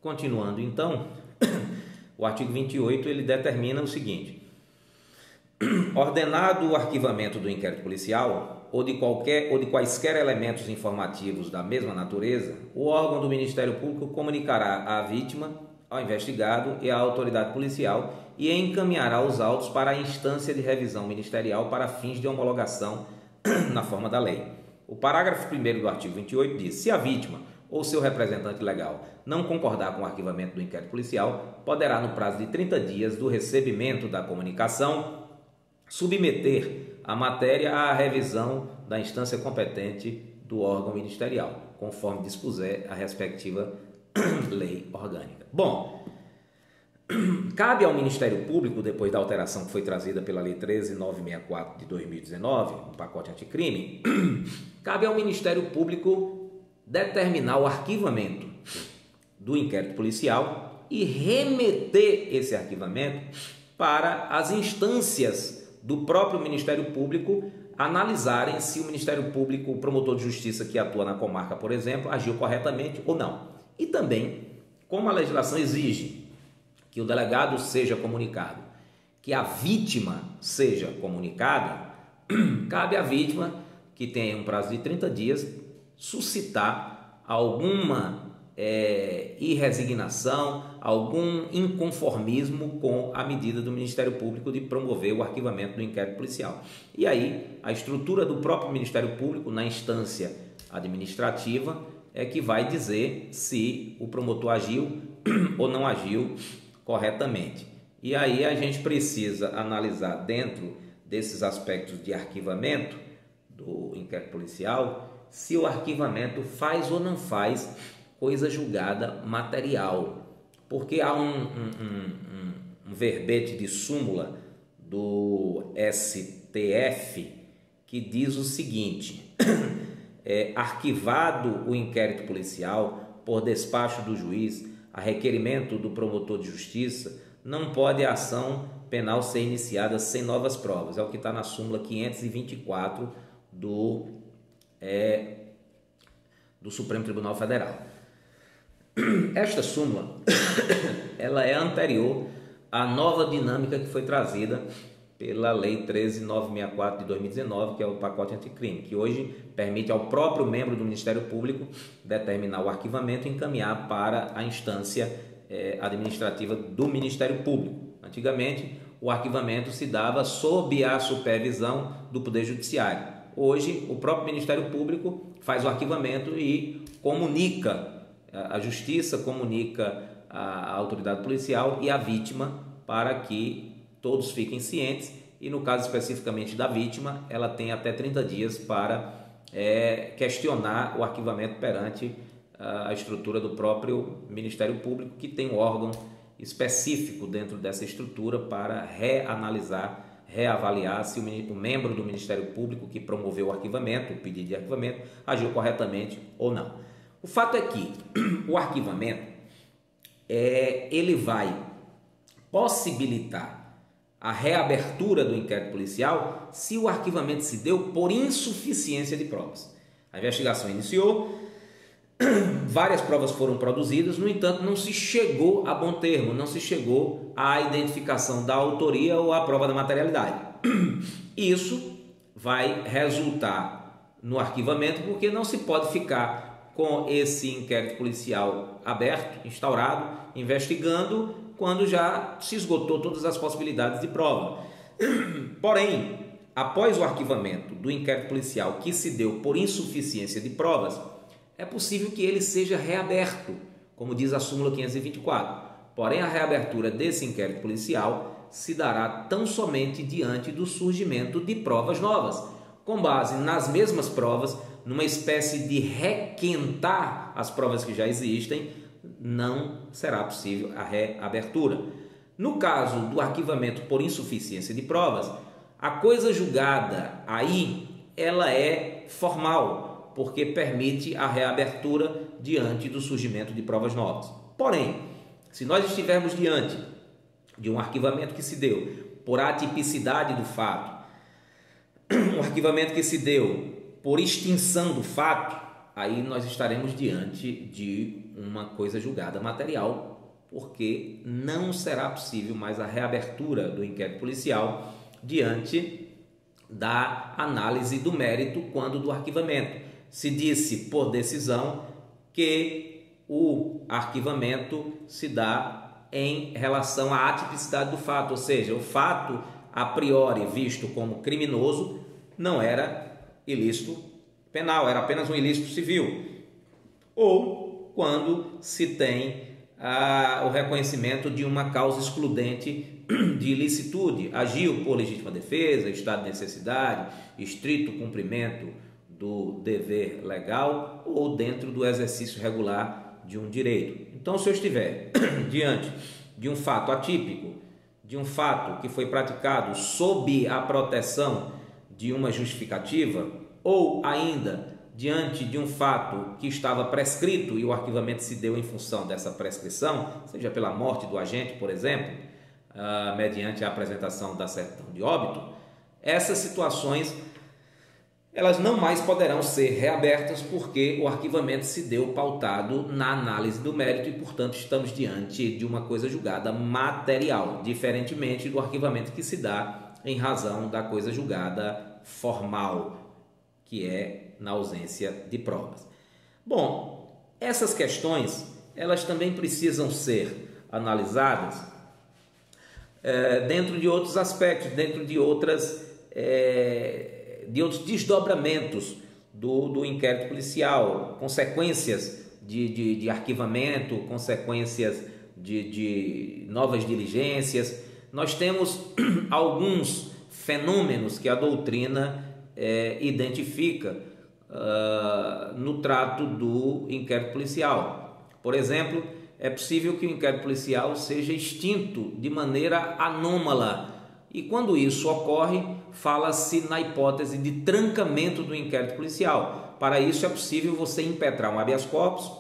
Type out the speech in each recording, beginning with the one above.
Continuando então, o artigo 28 ele determina o seguinte: ordenado o arquivamento do inquérito policial ou de quaisquer elementos informativos da mesma natureza, o órgão do Ministério Público comunicará à vítima, ao investigado e à autoridade policial e encaminhará os autos para a instância de revisão ministerial para fins de homologação na forma da lei. O parágrafo 1º do artigo 28 diz: se a vítima ou seu representante legal não concordar com o arquivamento do inquérito policial, poderá, no prazo de 30 dias do recebimento da comunicação, submeter a matéria à revisão da instância competente do órgão ministerial, conforme dispuser a respectiva lei orgânica. Bom, cabe ao Ministério Público, depois da alteração que foi trazida pela Lei 13.964 de 2019, no pacote anticrime, cabe ao Ministério Público determinar o arquivamento do inquérito policial e remeter esse arquivamento para as instâncias do próprio Ministério Público analisarem se o Ministério Público, o promotor de justiça que atua na comarca, por exemplo, agiu corretamente ou não. E também, como a legislação exige que o delegado seja comunicado, que a vítima seja comunicada, cabe à vítima, que tem um prazo de 30 dias, suscitar alguma irresignação, algum inconformismo com a medida do Ministério Público de promover o arquivamento do inquérito policial. E aí, a estrutura do próprio Ministério Público, na instância administrativa, é que vai dizer se o promotor agiu ou não agiu corretamente. E aí a gente precisa analisar, dentro desses aspectos de arquivamento do inquérito policial, se o arquivamento faz ou não faz coisa julgada material, porque há um verbete de súmula do STF que diz o seguinte: arquivado o inquérito policial por despacho do juiz a requerimento do promotor de justiça, não pode a ação penal ser iniciada sem novas provas. É o que está na súmula 524 do Supremo Tribunal Federal. Esta súmula ela é anterior à nova dinâmica que foi trazida pela Lei 13.964 de 2019, que é o pacote anticrime, que hoje permite ao próprio membro do Ministério Público determinar o arquivamento e encaminhar para a instância administrativa do Ministério Público. Antigamente, o arquivamento se dava sob a supervisão do Poder Judiciário. Hoje, o próprio Ministério Público faz o arquivamento e comunica, a Justiça comunica a autoridade policial e a vítima para que todos fiquem cientes, e no caso especificamente da vítima, ela tem até 30 dias para questionar o arquivamento perante a estrutura do próprio Ministério Público, que tem um órgão específico dentro dessa estrutura para reanalisar, reavaliar se o membro do Ministério Público que promoveu o arquivamento, o pedido de arquivamento, agiu corretamente ou não. O fato é que o arquivamento ele vai possibilitar a reabertura do inquérito policial se o arquivamento se deu por insuficiência de provas. A investigação iniciou, várias provas foram produzidas, no entanto, não se chegou a bom termo, não se chegou à identificação da autoria ou à prova da materialidade. Isso vai resultar no arquivamento, porque não se pode ficar com esse inquérito policial aberto, instaurado, investigando, quando já se esgotou todas as possibilidades de prova. Porém, após o arquivamento do inquérito policial que se deu por insuficiência de provas, é possível que ele seja reaberto, como diz a súmula 524. Porém, a reabertura desse inquérito policial se dará tão somente diante do surgimento de provas novas, com base nas mesmas provas, numa espécie de requentar as provas que já existem, não será possível a reabertura. No caso do arquivamento por insuficiência de provas, a coisa julgada aí, ela é formal, porque permite a reabertura diante do surgimento de provas novas. Porém, se nós estivermos diante de um arquivamento que se deu por atipicidade do fato, um arquivamento que se deu por extinção do fato, aí nós estaremos diante de uma coisa julgada material, porque não será possível mais a reabertura do inquérito policial diante da análise do mérito quando do arquivamento. Se disse por decisão que o arquivamento se dá em relação à atipicidade do fato, ou seja, o fato a priori visto como criminoso não era ilícito penal, era apenas um ilícito civil. Ou quando se tem o reconhecimento de uma causa excludente de ilicitude, agiu por legítima defesa, estado de necessidade, estrito cumprimento do dever legal ou dentro do exercício regular de um direito. Então, se eu estiver diante de um fato atípico, de um fato que foi praticado sob a proteção de uma justificativa, ou ainda diante de um fato que estava prescrito e o arquivamento se deu em função dessa prescrição, seja pela morte do agente, por exemplo, mediante a apresentação da certidão de óbito, essas situações elas não mais poderão ser reabertas porque o arquivamento se deu pautado na análise do mérito e, portanto, estamos diante de uma coisa julgada material, diferentemente do arquivamento que se dá em razão da coisa julgada formal, que é na ausência de provas. Bom, essas questões, elas também precisam ser analisadas dentro de outros aspectos, dentro de outros desdobramentos do inquérito policial, consequências de arquivamento, consequências de novas diligências. Nós temos alguns fenômenos que a doutrina identifica no trato do inquérito policial. Por exemplo, é possível que o inquérito policial seja extinto de maneira anômala. E quando isso ocorre, fala-se na hipótese de trancamento do inquérito policial. Para isso é possível você impetrar um habeas corpus,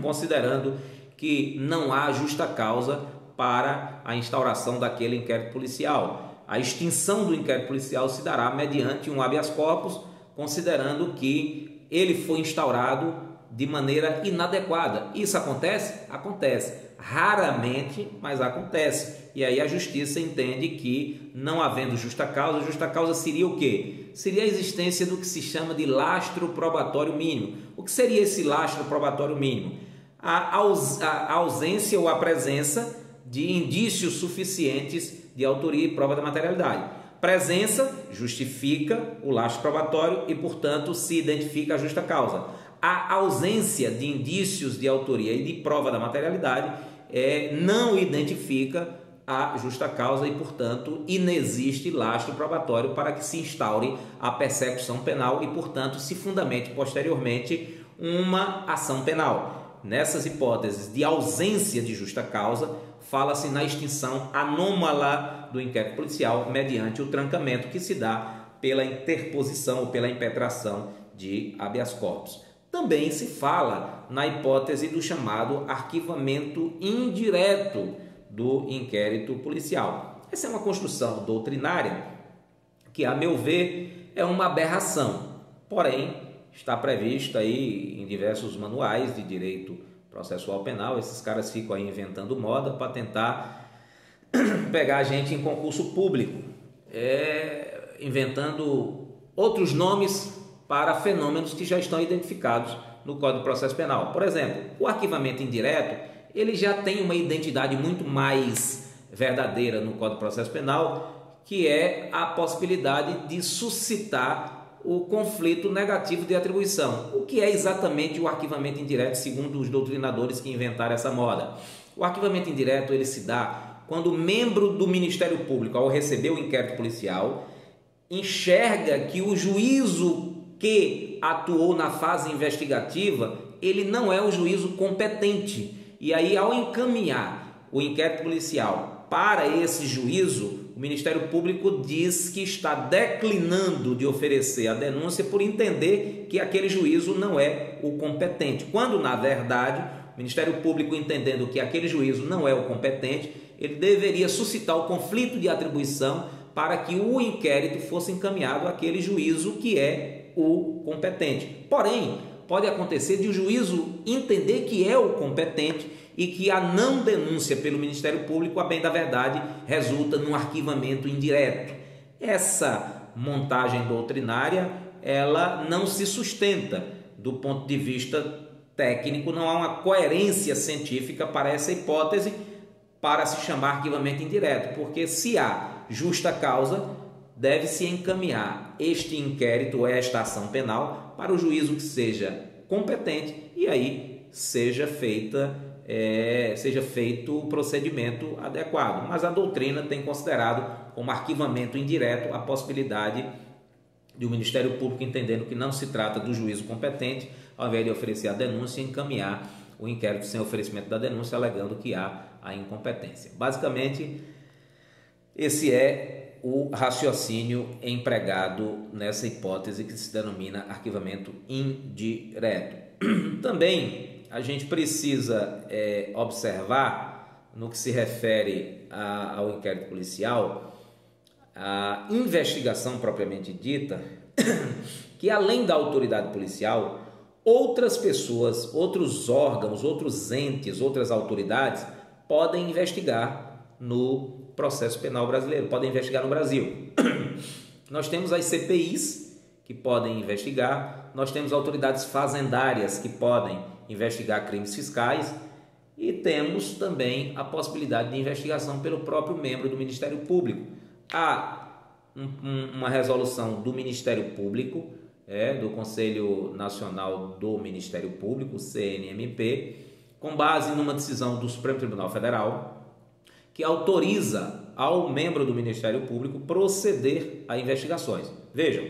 considerando que não há justa causa para a instauração daquele inquérito policial. A extinção do inquérito policial se dará mediante um habeas corpus, considerando que ele foi instaurado de maneira inadequada. Isso acontece? Acontece. Raramente, mas acontece. E aí a justiça entende que, não havendo justa causa seria o quê? Seria a existência do que se chama de lastro probatório mínimo. O que seria esse lastro probatório mínimo? A ausência ou a presença de indícios suficientes de autoria e prova da materialidade. Presença justifica o lastro probatório e, portanto, se identifica a justa causa. A ausência de indícios de autoria e de prova da materialidade não identifica a justa causa e, portanto, inexiste lastro probatório para que se instaure a persecução penal e, portanto, se fundamente posteriormente uma ação penal. Nessas hipóteses de ausência de justa causa, fala-se na extinção anômala do inquérito policial mediante o trancamento que se dá pela interposição ou pela impetração de habeas corpus. Também se fala na hipótese do chamado arquivamento indireto do inquérito policial. Essa é uma construção doutrinária que, a meu ver, é uma aberração, porém está prevista aí em diversos manuais de direito processual penal. Esses caras ficam aí inventando moda para tentar pegar a gente em concurso público, inventando outros nomes para fenômenos que já estão identificados no Código de Processo Penal. Por exemplo, o arquivamento indireto, ele já tem uma identidade muito mais verdadeira no Código de Processo Penal, que é a possibilidade de suscitar o conflito negativo de atribuição. O que é exatamente o arquivamento indireto, segundo os doutrinadores que inventaram essa moda? O arquivamento indireto ele se dá quando o membro do Ministério Público, ao receber o inquérito policial, enxerga que o juízo que atuou na fase investigativa, ele não é o juízo competente. E aí, ao encaminhar o inquérito policial para esse juízo, o Ministério Público diz que está declinando de oferecer a denúncia por entender que aquele juízo não é o competente. Quando, na verdade, o Ministério Público, entendendo que aquele juízo não é o competente, ele deveria suscitar o conflito de atribuição para que o inquérito fosse encaminhado àquele juízo que é o competente. Porém, pode acontecer de o juízo entender que é o competente e que a não denúncia pelo Ministério Público, a bem da verdade, resulta num arquivamento indireto. Essa montagem doutrinária, ela não se sustenta do ponto de vista técnico, não há uma coerência científica para essa hipótese para se chamar arquivamento indireto, porque se há justa causa, deve-se encaminhar este inquérito ou esta ação penal para o juízo que seja competente e aí seja feito o procedimento adequado. Mas a doutrina tem considerado como arquivamento indireto a possibilidade de o Ministério Público, entendendo que não se trata do juízo competente, ao invés de oferecer a denúncia, encaminhar o inquérito sem oferecimento da denúncia, alegando que há a incompetência. Basicamente, esse é o raciocínio empregado nessa hipótese que se denomina arquivamento indireto. Também a gente precisa observar, no que se refere ao inquérito policial, a investigação propriamente dita, que além da autoridade policial, outras pessoas, outros órgãos, outros entes, outras autoridades podem investigar no processo penal brasileiro, podem investigar no Brasil. Nós temos as CPIs que podem investigar, nós temos autoridades fazendárias que podem investigar crimes fiscais e temos também a possibilidade de investigação pelo próprio membro do Ministério Público. Há uma resolução do Ministério Público, do Conselho Nacional do Ministério Público, CNMP, com base numa decisão do Supremo Tribunal Federal, que autoriza ao membro do Ministério Público proceder a investigações. Vejam,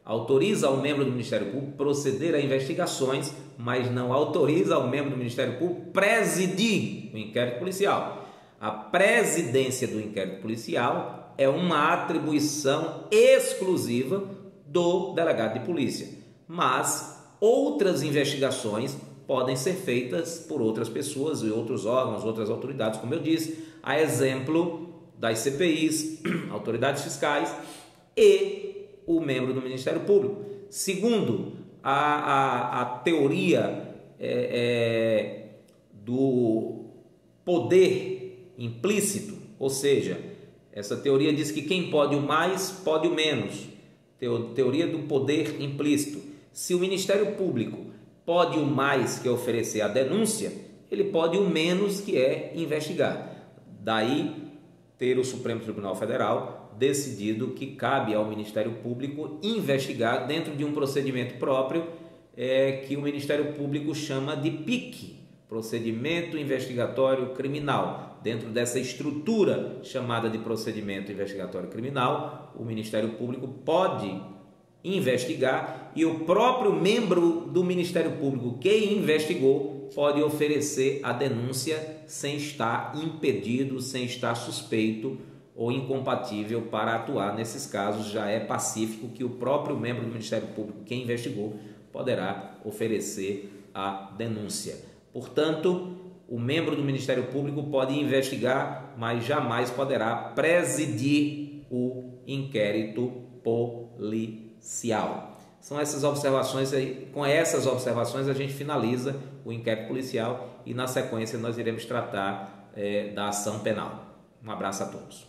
autoriza ao membro do Ministério Público proceder a investigações, mas não autoriza ao membro do Ministério Público presidir o inquérito policial. A presidência do inquérito policial é uma atribuição exclusiva do delegado de polícia, mas outras investigações podem ser feitas por outras pessoas e outros órgãos, outras autoridades, como eu disse, a exemplo das CPIs, autoridades fiscais e o membro do Ministério Público. Segundo a teoria do poder implícito, ou seja, essa teoria diz que quem pode o mais, pode o menos. Teoria do poder implícito. Se o Ministério Público pode o mais, que é oferecer a denúncia, ele pode o menos, que é investigar. Daí ter o Supremo Tribunal Federal decidido que cabe ao Ministério Público investigar dentro de um procedimento próprio que o Ministério Público chama de PIC, Procedimento Investigatório Criminal. Dentro dessa estrutura chamada de Procedimento Investigatório Criminal, o Ministério Público pode investigar e o próprio membro do Ministério Público que investigou pode oferecer a denúncia sem estar impedido, sem estar suspeito ou incompatível para atuar. Nesses casos já é pacífico que o próprio membro do Ministério Público que investigou poderá oferecer a denúncia. Portanto, o membro do Ministério Público pode investigar, mas jamais poderá presidir o inquérito policial. São essas observações aí. Com essas observações a gente finaliza o inquérito policial e na sequência nós iremos tratar da ação penal. Um abraço a todos.